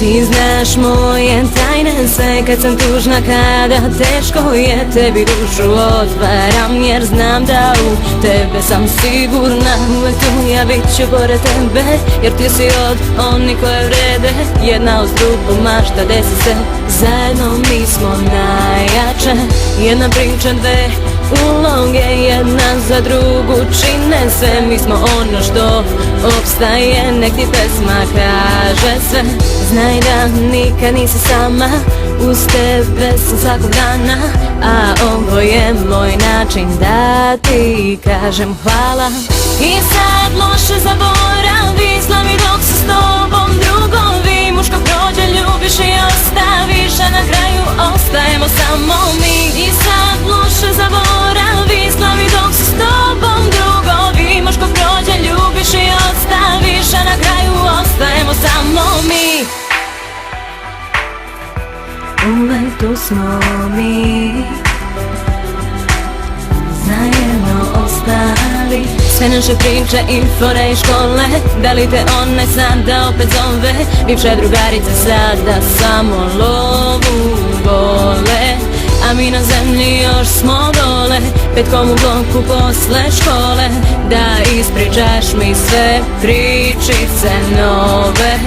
Ti znaš moje tajne sve kad sam tužna, kada teško je, tebi dušu otvaram jer znam da u tebe sam sigurna. Uvek tu ja bit ću pored tebe jer ti si od onih koje vrede. Jedna uz drugu mašta desi se, zajedno mi smo najjače. Jedna priča, dve uloge, jedna za drugu čine sve. Mi smo ono što opstaje, nek ti pesma kaže sve. Znaj da nikad nisi sama, uz tebe sam svakog dana. A ovo je moj način da ti kažem hvala. I sad loše zaboravi, slavi dok se s tobom drugovi. Muško prođe, ljubiš i ostaviš, a na kraju ostajemo samo mi. I sad loše zaboravi, slavi dok se s tobom drugovi. Muško prođe, ljubiš i ostaviš, a na kraju ostajemo samo mi. Uvek tu smo mi, zajedno ostali. Sve naše priče i fore i škole, da li te one sada opet zove? Bivše drugarice sada samo lovu vole, a mi na zemlji još smo dole, petkom u bloku posle škole. Da ispričaš mi sve pričice nove.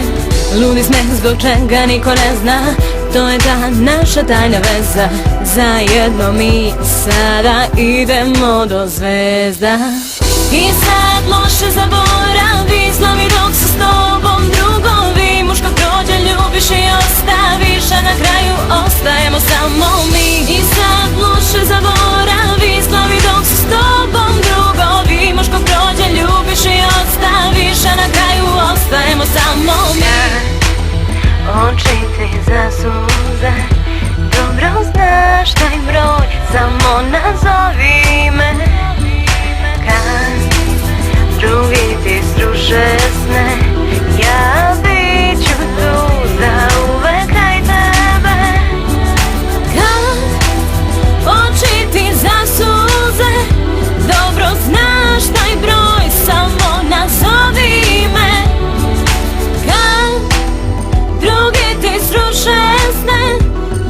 Ludi smeh zbog čega niko ne zna, to je ta naša tajna veza. Zajedno mi sada idemo do zvezda. I sad loše zaboravi, slavi dok se s tobom drugovi. Muško prođe, ljubiš i ostaviš, a na kraju ostajemo samo mi. I sad loše zaboravi, slavi dok se s tobom drugovi. Muško prođe, ljubiš i ostaviš, a na kraju ostajemo samo mi. Oči ti zasuze, dobro znaš taj broj, samo nazovi me. Kad drugi ti sruše sne, ja bit ću tu zauvek kraj tebe. Kad oči ti zasuze, dobro znaš taj broj, samo nazovi me. Kad drugi ti sruše sne,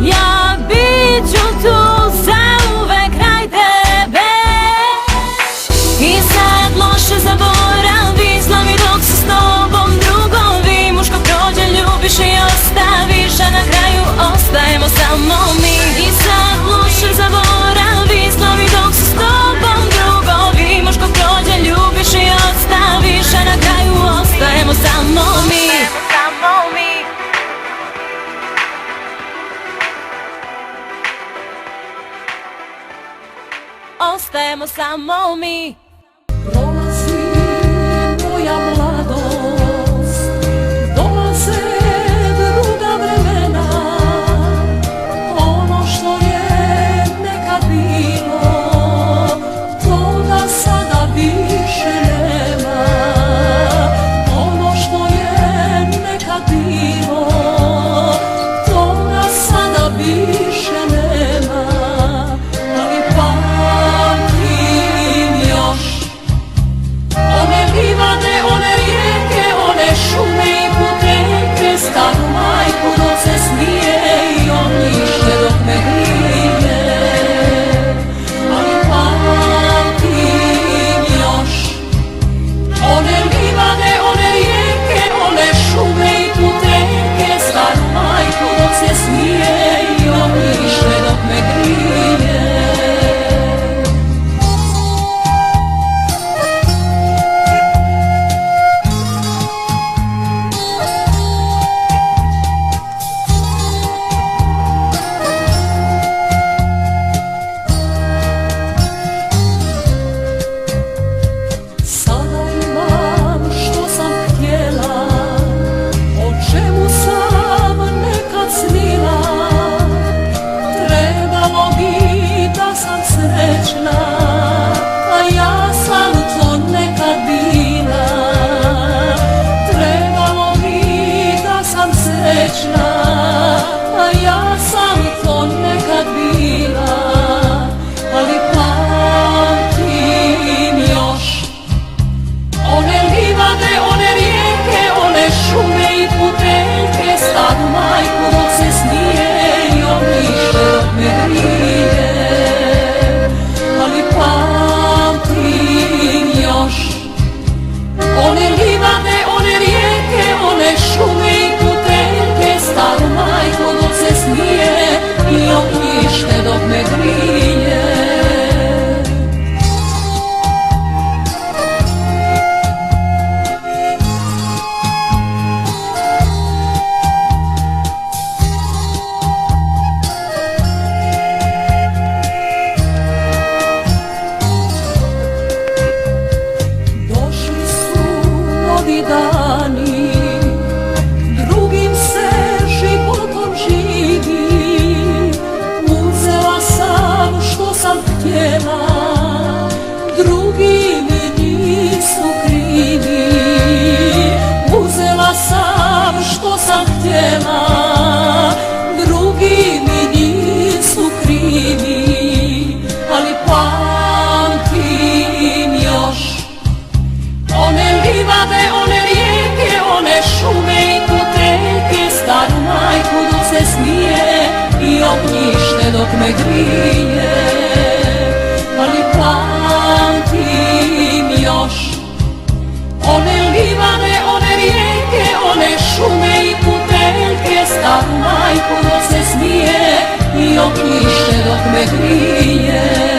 ja bit ću tu zauvek kraj tebe. I sad loše zaboravi, slavi dok se s tobom drugovi. Muško prođe, ljubiš i ostaviš, a na kraju ostajemo samo mi. I sad loše zaboravi, slavi dok se s tobom drugovi. Muško prođe, ljubiš i ostaviš, a na kraju ostajemo samo mi. Ostajemo samo mi. Prolazi moja mladost, dolaze druga vremena. Ono što je nekad bilo, toga sada više nema. Ono što je nekad bilo, toga sada više nema. Ali pamtim još one livade, one nema, drugi mi nisu krivi, ali pamtim još one livade, one rijeke, one šume i puteljke, staru majku dok se smije i ognjište dok me grije, ali pamtim još one livade, one rijeke, one šume i puteljke, staru majku dok se smije i ognjište dok me grije.